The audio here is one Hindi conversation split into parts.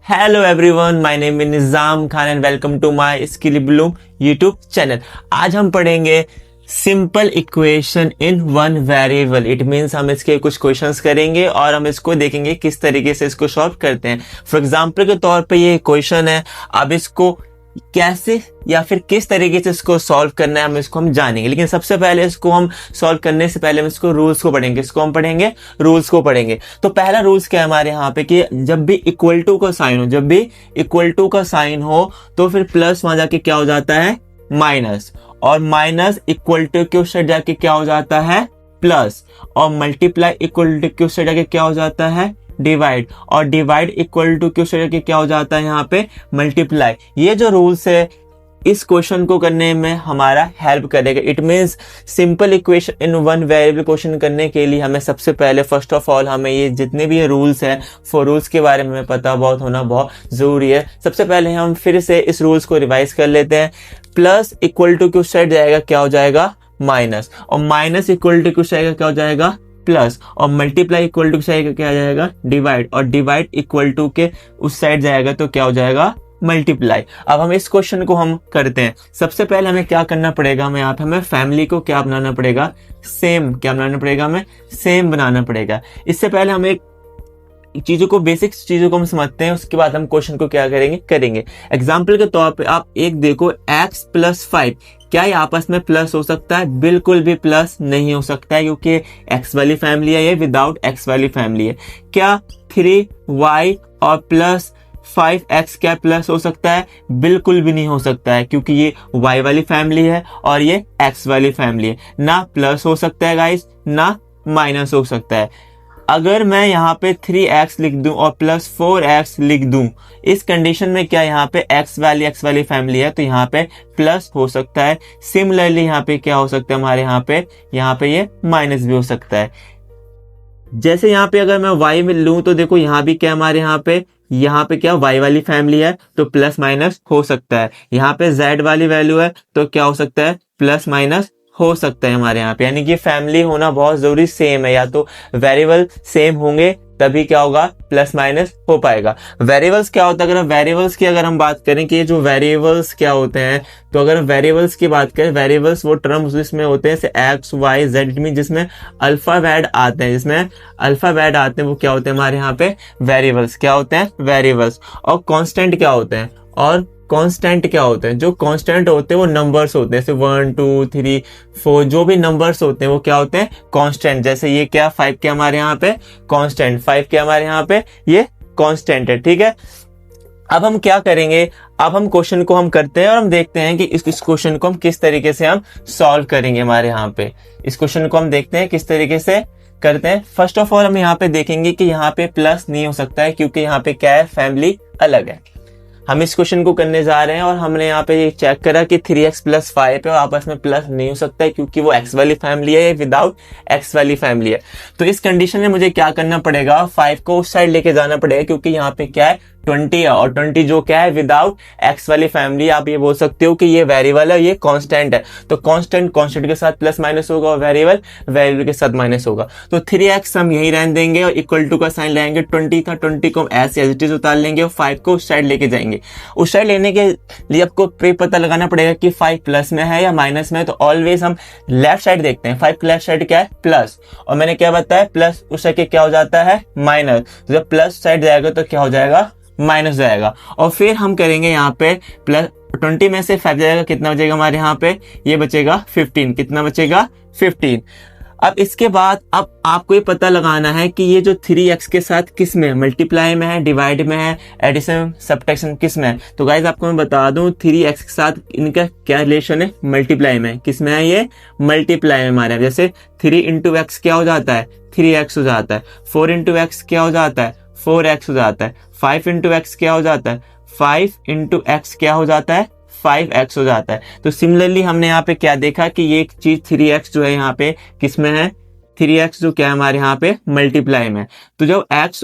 Hello everyone, my name is Nizam Khan and welcome to my Skill Bloom YouTube channel. आज हम पढ़ेंगे simple equation in one variable. It means हम इसके कुछ क्वेश्चंस करेंगे और हम इसको देखेंगे किस तरीके से इसको सॉल्व करते हैं। फॉर एग्जांपल के तौर पे ये क्वेश्चन है, अब इसको कैसे या फिर किस तरीके से इसको सॉल्व करना है हम जानेंगे। लेकिन सबसे पहले इसको हम सॉल्व करने से पहले हम इसको रूल्स को पढ़ेंगे। इसको हम पढ़ेंगे, रूल्स को पढ़ेंगे। तो पहला रूल्स क्या है हमारे यहाँ पे कि जब भी इक्वल टू का साइन हो, तो फिर प्लस वहां जाके क्या हो जाता है, माइनस, और माइनस इक्वल टू के उस साइड जाके क्या हो जाता है, प्लस, और मल्टीप्लाई इक्वल टू के उस साइड जाके क्या हो जाता है, डिवाइड, और डिवाइड इक्वल टू क्यों से क्या हो जाता है यहाँ पे, मल्टीप्लाई। ये जो रूल्स है इस क्वेश्चन को करने में हमारा हेल्प करेगा। It means simple equation in one variable question करने के लिए हमें सबसे पहले फर्स्ट ऑफ ऑल हमें ये जितने भी ये रूल्स हैं फॉर रूल्स के बारे में पता होना बहुत जरूरी है। सबसे पहले हम फिर से इस रूल्स को रिवाइज कर लेते हैं। प्लस इक्वल टू की उस साइड जाएगा क्या हो जाएगा, माइनस, और माइनस इक्वल टू की उस साइड क्या हो जाएगा, प्लस, और मल्टीप्लाई इक्वल टू साइड क्या आ जाएगा, डिवाइड, और डिवाइड इक्वल टू के उस साइड जाएगा तो क्या हो जाएगा, मल्टीप्लाई। अब हम इस क्वेश्चन को हम करते हैं। सबसे पहले हमें क्या करना पड़ेगा, हमें यहाँ पे हमें फैमिली को क्या बनाना पड़ेगा, सेम, क्या बनाना पड़ेगा, हमें सेम बनाना पड़ेगा। इससे पहले हम एक चीजों को, बेसिक चीजों को हम समझते हैं, उसके बाद हम क्वेश्चन को क्या करेंगे। एग्जाम्पल के तौर पे आप एक देखो, x प्लस 5, क्या ये आपस में प्लस हो सकता है? बिल्कुल भी प्लस नहीं हो सकता है, क्योंकि x वाली फैमिली है, ये विदाउट x वाली फैमिली है। क्या 3y और प्लस 5x क्या प्लस हो सकता है? बिल्कुल भी नहीं हो सकता है, क्योंकि ये y वाली फैमिली है और ये x वाली फैमिली है। ना प्लस हो सकता है गाइस, ना माइनस हो सकता है। अगर मैं यहाँ पे 3x लिख दूं और प्लस 4x लिख दूं, इस कंडीशन में क्या यहाँ पे x वाली फैमिली है, तो यहाँ पे प्लस हो सकता है। सिमिलरली यहाँ पे क्या हो सकता है, हमारे यहाँ पे ये माइनस भी हो सकता है। जैसे यहाँ पे अगर मैं y में लूं तो देखो यहाँ भी क्या हमारे यहाँ पे क्या y वाली फैमिली है, तो प्लस माइनस हो सकता है। यहाँ पे z वाली वैल्यू है तो क्या हो सकता है, प्लस माइनस हो सकता है हमारे यहाँ पे। यानी कि फैमिली होना बहुत जरूरी सेम है, या तो वेरिएबल सेम होंगे तभी क्या होगा, प्लस माइनस हो पाएगा। वेरिएबल्स क्या होता है, अगर वेरिएबल्स की अगर हम बात करें कि ये जो वेरिएबल्स क्या होते हैं, तो अगर वेरिएबल्स की बात करें, वेरिएबल्स वो टर्म्स जिसमें होते हैं जैसे एक्स वाई जेड में, जिसमें अल्फाबेट आते हैं, वो क्या होते हैं हमारे यहाँ पे, वेरिएबल्स। क्या होते हैं, वेरिएबल्स। और कांस्टेंट क्या होते हैं, और कांस्टेंट क्या होते हैं, जो कांस्टेंट होते हैं वो नंबर्स होते हैं, जैसे 1 2 3 4 जो भी नंबर्स होते हैं वो क्या होते हैं, कांस्टेंट। जैसे ये क्या 5 क्या हमारे यहाँ पे कांस्टेंट, 5 क्या हमारे यहाँ पे ये कांस्टेंट है, ठीक है। अब हम क्या करेंगे, अब हम क्वेश्चन को हम करते हैं और हम देखते हैं कि इस क्वेश्चन को हम किस तरीके से हम सॉल्व करेंगे। हमारे यहाँ पे इस क्वेश्चन को हम देखते हैं किस तरीके से करते हैं। फर्स्ट ऑफ ऑल हम यहाँ पे देखेंगे कि यहाँ पे प्लस नहीं हो सकता है, क्योंकि यहाँ पे क्या है, फैमिली अलग है। हम इस क्वेश्चन को करने जा रहे हैं और हमने यहाँ पे चेक करा कि 3x प्लस 5 है और आपस में प्लस नहीं हो सकता है, क्योंकि वो x वाली फैमिली है, विदाउट x वाली फैमिली है। तो इस कंडीशन में मुझे क्या करना पड़ेगा, 5 को उस साइड लेके जाना पड़ेगा, क्योंकि यहाँ पे क्या है, 20 है, और 20 जो क्या है, विदाउट x वाली फैमिली। आप ये बोल सकते हो कि ये वेरिएबल है, ये कांस्टेंट है, तो कांस्टेंट के साथ प्लस माइनस होगा, और वेरिएबल के साथ माइनस होगा। तो 3x हम यही रहने देंगे और इक्वल टू का साइन लाएंगे। 20 था, 20 को हम ऐसे एज इट इज उतार लेंगे और 5 को उस साइड लेके जाएंगे। उस साइड लेने के लिए आपको पता लगाना पड़ेगा कि 5 प्लस में है या माइनस में है। तो ऑलवेज हम लेफ्ट साइड देखते हैं, 5 लेफ्ट साइड क्या है, प्लस, और मैंने क्या बताया, प्लस उस साइड क्या हो जाता है, माइनस। जब प्लस साइड जाएगा तो क्या हो जाएगा, माइनस जाएगा। और फिर हम करेंगे यहाँ पे प्लस 20 में से 5 जाएगा, कितना बचेगा हमारे यहाँ पे, ये बचेगा 15। कितना बचेगा, 15। अब इसके बाद अब आपको ये पता लगाना है कि ये जो 3x के साथ किस में, मल्टीप्लाई में है, डिवाइड में है, एडिशन सब्ट्रैक्शन किस में है। तो गाइज आपको मैं बता दूं 3x के साथ इनका क्या रिलेशन है, मल्टीप्लाई में। किस में है, ये मल्टीप्लाई में हमारे। जैसे 3 इंटू एक्स क्या हो जाता है, 3x हो जाता है। 4 इंटू एक्स क्या हो जाता है, 4x हो जाता है। 5 इंटू एक्स क्या हो जाता है, 5 इंटू एक्स क्या हो जाता है, 5x हो जाता है। तो सिमिलरली हमने यहाँ पे क्या देखा कि ये चीज 3x जो है यहाँ पे किस में है, 3x जो क्या है हमारे यहाँ पे मल्टीप्लाई में। तो जब x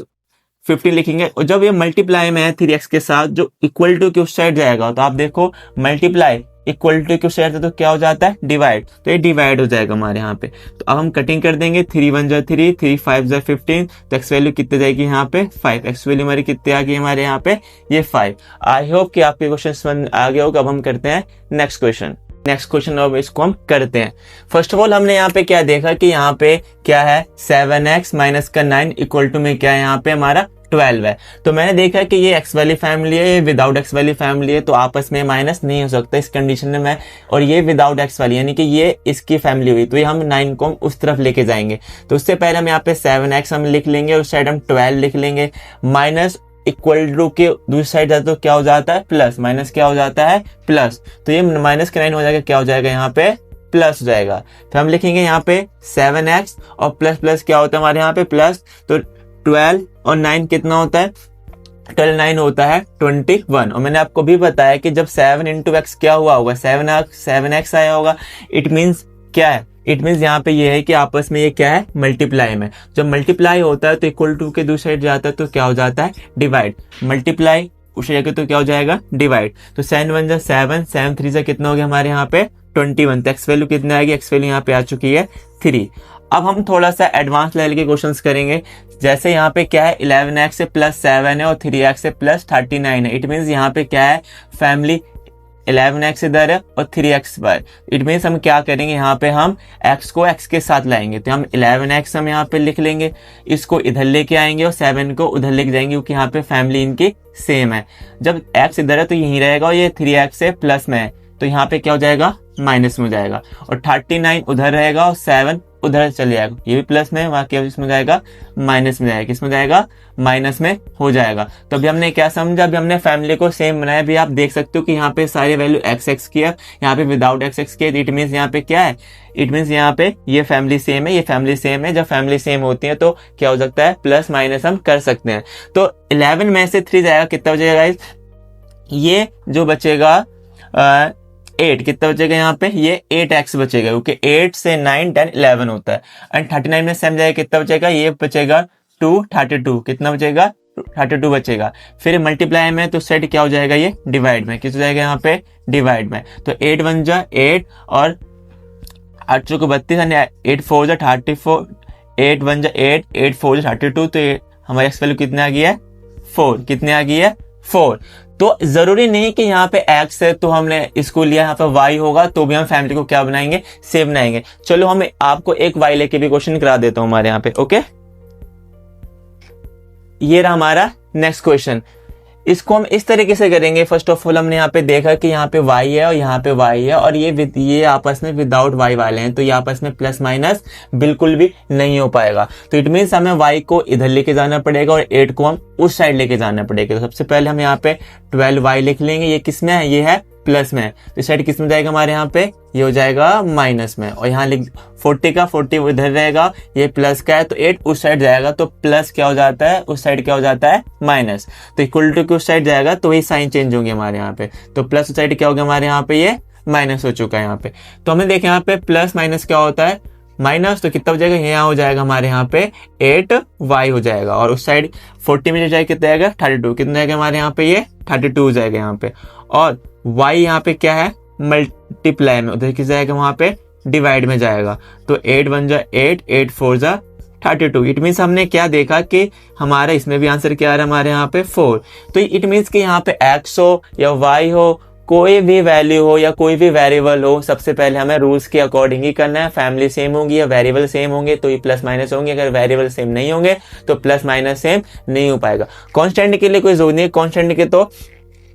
15 लिखेंगे और जब ये मल्टीप्लाई में है 3x के साथ, जो इक्वल टू के उस साइड जाएगा, तो आप देखो मल्टीप्लाई इक्वल टू क्यों रहता है तो क्या हो जाता है डिवाइड, तो ये डिवाइड हो जाएगा हमारे यहाँ पे। तो अब हम कटिंग कर देंगे, 3 1 जा 3, 3 5 जा 15, तो एक्स वैल्यू कितने जाएगी यहाँ पे 5, एक्स वैल्यू हमारी कितने आ गई हमारे यहाँ पे ये 5। आई होप कि आपके क्वेश्चन समझ आ गया होगा। अब हम करते हैं नेक्स्ट क्वेश्चन। अब इसको हम करते हैं। फर्स्ट ऑफ ऑल हमने यहाँ पे क्या देखा कि यहाँ पे क्या है 7x माइनस का 9 इक्वल टू में क्या है यहाँ पे हमारा 12 है। तो मैंने देखा कि ये एक्स वाली फैमिली है, ये विदाउट एक्स वाली फैमिली है, तो आपस में माइनस नहीं हो सकता इस कंडीशन में मैं, और ये विदाउट एक्स वाली यानी कि ये इसकी फैमिली हुई, तो ये हम 9 को उस तरफ लेके जाएंगे। तो उससे पहले हम यहाँ पे 7x हम लिख लेंगे और उस साइड हम 12 लिख लेंगे, माइनस इक्वल टू के दूसरी साइड जाता तो क्या हो जाता है प्लस, माइनस क्या हो जाता है प्लस, तो ये माइनस का 9 हो जाएगा, क्या हो जाएगा यहाँ पे प्लस हो जाएगा। फिर हम लिखेंगे यहाँ पे 7x और प्लस प्लस क्या होता है हमारे यहाँ पे प्लस, तो 12 और 9 कितना होता है 12 9 होता है 21। और मैंने आपको भी बताया कि जब 7 इंटू एक्स क्या हुआ होगा 7x आया होगा, इट मीन्स क्या है, इट मीन्स यहाँ पे ये है कि आपस में ये क्या है मल्टीप्लाई में, जब मल्टीप्लाई होता है तो इक्वल टू के दूसरी साइड जाता है तो क्या हो जाता है डिवाइड, मल्टीप्लाई उस जगह तो क्या हो जाएगा डिवाइड। तो 7 1 जा 7, 7 3 जा कितना हो गया हमारे यहाँ पे 21, तो एक्स वैल्यू कितना आएगी, एक्स वैल्यू यहाँ पे आ चुकी है 3। अब हम थोड़ा सा एडवांस लेवल के क्वेश्चंस करेंगे। जैसे यहाँ पे क्या है 11x से प्लस 7 है और 3x से प्लस 39 है, इट मीन्स यहाँ पे क्या है फैमिली 11x इधर है और 3x पर, इट मीन्स हम क्या करेंगे यहाँ पे हम x को x के साथ लाएंगे, तो हम 11x हम यहाँ पे लिख लेंगे, इसको इधर लेके आएंगे और 7 को उधर लेके जाएंगे क्योंकि यहाँ पे फैमिली इनकी सेम है। जब x इधर है तो यहीं रहेगा और ये 3x से प्लस में है तो यहाँ पे क्या हो जाएगा माइनस में हो जाएगा, और 39 उधर रहेगा और 7 उधर चले जाएगा, ये भी प्लस में वहां क्या इसमें जाएगा माइनस में जाएगा, किसमें जाएगा माइनस में हो जाएगा। तो अभी हमने क्या समझा, अभी हमने फैमिली को सेम बनाया। भी आप देख सकते हो कि यहाँ पे सारी वैल्यू x की है, यहाँ पे विदाउट x की है, इट मीन्स यहाँ पे क्या है, इट मीन्स यहाँ पे ये फैमिली सेम है, ये फैमिली सेम है। जब फैमिली सेम होती है तो क्या हो सकता है प्लस माइनस हम कर सकते हैं। तो 11 में से 3 जाएगा, कितना बचेगा गाइस, ये जो बचेगा 8, कितना बचेगा यहाँ पे ये 8x बचेगा क्योंकि 8 से 9 10 11 होता है। एंड 39 में सेम जाएगा, कितना बचेगा ये बचेगा 2 32, कितना बचेगा 32 बचेगा। फिर मल्टीप्लाई में तो सेट क्या हो जाएगा ये डिवाइड में, किस हो जाएगा यहाँ पे डिवाइड में, तो 8 1 जा 8 और 8 चौको 32, 8 4 जा 34, 8 1 जा 8, 8 4 जा 32, तो हमारी एक्स वैल्यू कितने आ गई है 4, कितने आ गई है 4। तो जरूरी नहीं कि यहाँ पे x है तो हमने इसको लिया, यहाँ पे y होगा तो भी हम फैमिली को क्या बनाएंगे सेम बनाएंगे। चलो हम आपको एक y लेके भी क्वेश्चन करा देता हूं हमारे यहाँ पे। ओके, ये रहा हमारा नेक्स्ट क्वेश्चन। इसको हम इस तरीके से करेंगे। फर्स्ट ऑफ ऑल हमने यहाँ पे देखा कि यहाँ पे y है और यहाँ पे y है और ये आपस में विदाउट y वाले हैं, तो ये आपस में प्लस माइनस बिल्कुल भी नहीं हो पाएगा। तो इट मीन्स हमें y को इधर लेके जाना पड़ेगा और 8 को हम उस साइड लेके जाना पड़ेगा। तो सबसे पहले हम यहाँ पे 12y लिख लेंगे, ये किस में है, ये है प्लस में है, तो इस साइड किस में जाएगा हमारे यहाँ पे, ये हो जाएगा माइनस में, और यहाँ लिख 40 का 40 इधर रहेगा, ये प्लस का है तो 8 उस साइड जाएगा, तो प्लस क्या हो जाता है उस साइड क्या हो जाता है माइनस, तो इक्वल टू के उस साइड जाएगा तो वही साइन चेंज होंगे हमारे यहाँ पे, तो प्लस उस साइड क्या होगा हमारे यहाँ पे ये माइनस हो चुका है यहाँ पे। तो हमने देखा यहाँ पे प्लस माइनस क्या होता है माइनस, तो कितना हो जाएगा, यहाँ हो जाएगा हमारे यहाँ पे 8y हो जाएगा, और उस साइड 40 में जो जाएगा कितना आएगा 32, कितना जाएगा हमारे यहाँ पे ये 32 हो जाएगा यहाँ पे, और y यहाँ पे क्या है मल्टीप्लाई में, उधर किस जाएगा वहां पे डिवाइड में जाएगा, तो 8 1 जा 8, 8 4 जा 32। इट मीन्स हमने क्या देखा कि हमारा इसमें भी आंसर क्या आ रहा है हमारे यहाँ पे 4। तो इट मीन्स कि यहाँ पे x हो या y हो, कोई भी वैल्यू हो या कोई भी वेरिएबल हो, सबसे पहले हमें रूल्स के अकॉर्डिंग ही करना है। फैमिली सेम होगी या वेरिएबल सेम होंगे तो ये प्लस माइनस होंगे, अगर वेरिएबल सेम नहीं होंगे तो प्लस माइनस सेम नहीं हो पाएगा। कांस्टेंट के लिए कोई जरूरत नहीं है, कांस्टेंट के तो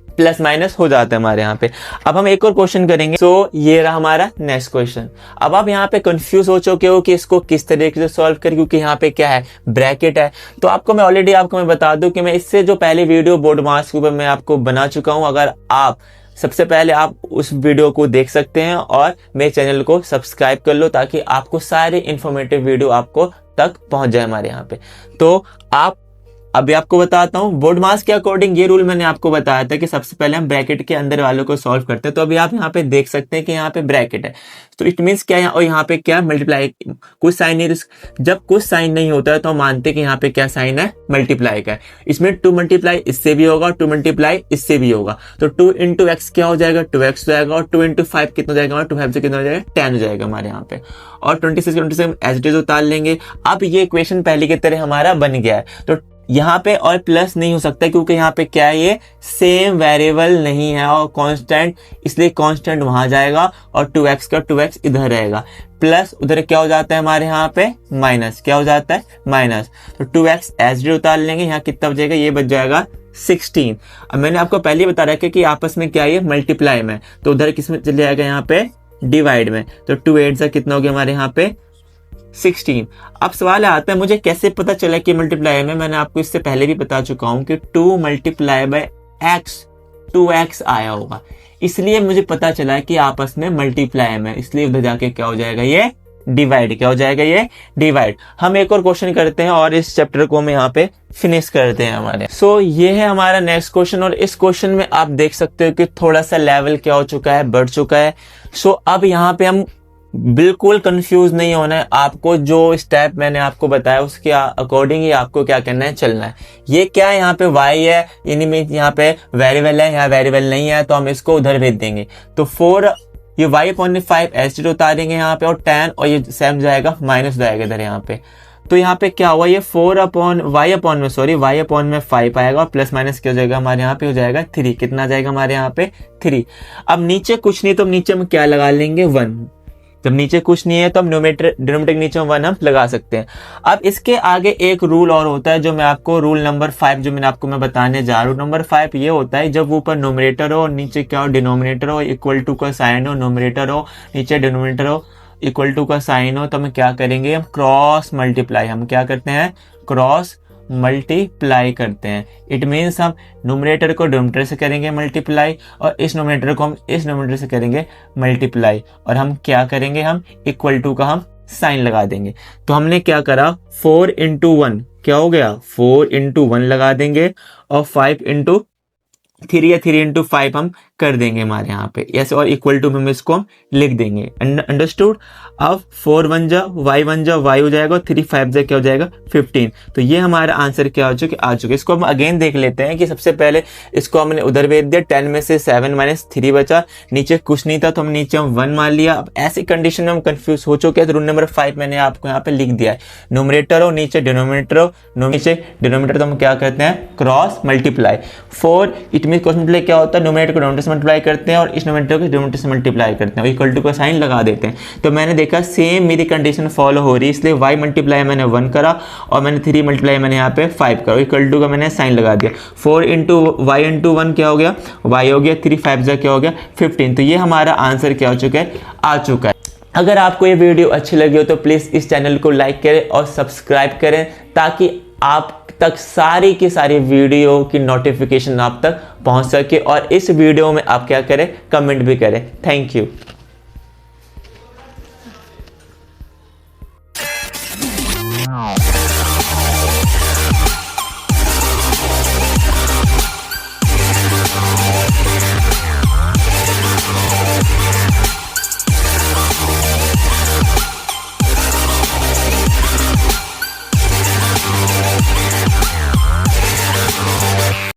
प्लस माइनस हो जाता है हमारे यहाँ पे। अब हम एक और क्वेश्चन करेंगे। सो ये रहा हमारा नेक्स्ट क्वेश्चन। अब आप यहाँ पे कंफ्यूज हो चुके हो कि इसको किस तरीके से सॉल्व करें, क्योंकि यहाँ पे क्या है ब्रैकेट है। तो आपको मैं ऑलरेडी मैं बता दूं कि मैं इससे जो पहले वीडियो बोर्ड मार्क्स के ऊपर मैं आपको बना चुका हूँ। अगर आप सबसे पहले आप उस वीडियो को देख सकते हैं और मेरे चैनल को सब्सक्राइब कर लो ताकि आपको सारे इंफॉर्मेटिव वीडियो आपको तक पहुंच जाए हमारे यहाँ पे। तो आप अभी आपको बताता हूँ बोर्ड मास के अकॉर्डिंग ये रूल मैंने आपको बताया था कि सबसे पहले हम ब्रैकेट के अंदर वालों को सॉल्व करते हैं। तो अभी आप यहाँ पे देख सकते हैं कि यहाँ पे ब्रैकेट है, तो इट मीन्स क्या है, और यहाँ पे क्या मल्टीप्लाई, कुछ साइन नहीं, जब कुछ साइन नहीं होता है तो हम मानते हैं कि यहाँ पे क्या साइन है, मल्टीप्लाई का है। इसमें 2 मल्टीप्लाई इससे भी होगा, 2 मल्टीप्लाई इससे भी होगा, तो 2 इंटू एक्स क्या हो जाएगा, 2x हो जाएगा, और 2 इंटू 5 कितना हो जाएगा, 2 5 से कितना हो जाएगा, 10 हो जाएगा हमारे यहाँ पे, और 26 एज इट इज उतार लेंगे। अब ये इक्वेशन पहले की तरह हमारा बन गया है, तो यहाँ पे और प्लस नहीं हो सकता क्योंकि यहाँ पे क्या है, ये सेम वेरिएबल नहीं है और कांस्टेंट, इसलिए कांस्टेंट वहां जाएगा और 2x का 2x इधर रहेगा, प्लस उधर क्या हो जाता है हमारे यहाँ पे माइनस, क्या हो जाता है माइनस, तो 2x एज डी उतार लेंगे, यहाँ कितना बचेगा, ये बच जाएगा 16। अब मैंने आपको पहले बता रखा कि आपस में क्या है, मल्टीप्लाई में, तो उधर किस में चले जाएगा, यहाँ पे डिवाइड में, तो 2 8 से कितना हो गया हमारे यहाँ पे 16। अब सवाल आता है मुझे कैसे पता चला कि मल्टीप्लाई में, मैंने आपको इससे पहले भी बता चुका हूं कि 2 मल्टीप्लाई बाय x 2x आया होगा, इसलिए मुझे पता चला कि आपस में मल्टीप्लाई में, इसलिए उधर जाके क्या हो जाएगा, ये डिवाइड, क्या हो जाएगा, ये डिवाइड। हम एक और क्वेश्चन करते हैं और इस चैप्टर को हम यहाँ पे फिनिश करते हैं हमारे। सो ये है हमारा नेक्स्ट क्वेश्चन, और इस क्वेश्चन में आप देख सकते हो कि थोड़ा सा लेवल क्या हो चुका है, बढ़ चुका है। सो अब यहाँ पे हम बिल्कुल कंफ्यूज नहीं होना है, आपको जो स्टेप मैंने आपको बताया उसके अकॉर्डिंग ही आपको क्या करना है, चलना है। ये क्या है, यहाँ पे y है, यानी यहाँ पे वेरिएबल है, यहाँ वेरिएबल नहीं है, तो हम इसको उधर भेज देंगे, तो 4 ये y/5 एच उतारेंगे यहाँ पे, और 10 और ये सेम जाएगा माइनस जाएगा इधर यहाँ पे, तो यहाँ पे क्या हुआ, ये y अपॉन में 5 आएगा, और प्लस माइनस क्या हो जाएगा हमारे यहाँ पे, हो जाएगा 3, कितना आ जाएगा हमारे यहाँ पे 3। अब नीचे कुछ नहीं, तो नीचे हम क्या लगा लेंगे 1, जब नीचे कुछ नहीं है तो हम डिनोमिनेटर के नीचे 1 हम लगा सकते हैं। अब इसके आगे एक रूल और होता है जो मैं आपको, रूल नंबर 5 जो मैंने आपको मैं बताने जा रहा हूँ। नंबर 5 ये होता है जब ऊपर नोमिनेटर हो और नीचे क्या हो, डिनोमिनेटर हो, इक्वल टू का साइन हो, नोमिनेटर हो नीचे डिनोमिनेटर हो, इक्वल टू का साइन हो, तो हम क्या करेंगे, हम क्रॉस मल्टीप्लाई, हम क्या करते हैं, क्रॉस मल्टीप्लाई करते हैं। इट मीन्स हम न्यूमरेटर को डिनोमिनेटर से करेंगे मल्टीप्लाई, और इस न्यूमरेटर को हम इस न्यूमरेटर से करेंगे मल्टीप्लाई, और हम क्या करेंगे, हम इक्वल टू का हम साइन लगा देंगे। तो हमने क्या करा, 4 इंटू 1 क्या हो गया, 4 इंटू 1 लगा देंगे, और 5 इंटू 3 या 3 इंटू 5 हम कर देंगे हमारे यहाँ पे ऐसे, और इक्वल टू में इसको हम लिख देंगे। अंडरस्टूड। अब 4 1 जा y हो जाएगा, और 3 5 जा क्या हो जाएगा 15। तो ये हमारा आंसर क्या हो चुका, आ चुका। इसको हम अगेन देख लेते हैं कि सबसे पहले इसको हमने उधर भेज दिया, 10 में से 7 माइनस 3 बचा, नीचे कुछ नहीं था तो हम नीचे 1 मान लिया। अब ऐसी कंडीशन में हम कंफ्यूज हो चुके हैं, तो रूल नंबर 5 मैंने आपको यहाँ पे लिख दिया है, न्यूमरेटर हो नीचे डिनोमिनेटर हो, नीचे डिनोमिनेटर, तो हम क्या करते हैं, cross multiply. 4 it mean cross multiply क्या होता है, न्यूमरेटर को डिनोमिनेटर से मल्टीप्लाई करते हैं और इस न्यूमरेटर को डिनोमिनेटर से मल्टीप्लाई करते हैं, इक्वल टू का साइन लगा देते हैं। तो मैंने देखा सेम मेरी कंडीशन फॉलो हो रही है, इसलिए y मल्टीप्लाई मैंने 1 करा और मैंने 3 मल्टीप्लाई मैंने यहाँ पे 5 करा, इक्वल टू का मैंने साइन लगा दिया। 4 इंटू y इंटू 1 क्या हो गया, y हो गया, 3 5 जा क्या हो गया 15। तो ये हमारा आंसर क्या हो चुका है, आ चुका है। अगर आपको ये वीडियो अच्छी लगी हो तो प्लीज़ इस चैनल को लाइक करें और सब्सक्राइब करें, ताकि आप तक सारी की सारी वीडियो की नोटिफिकेशन आप तक पहुंच सके, और इस वीडियो में आप क्या करें, कमेंट भी करें। Thank you.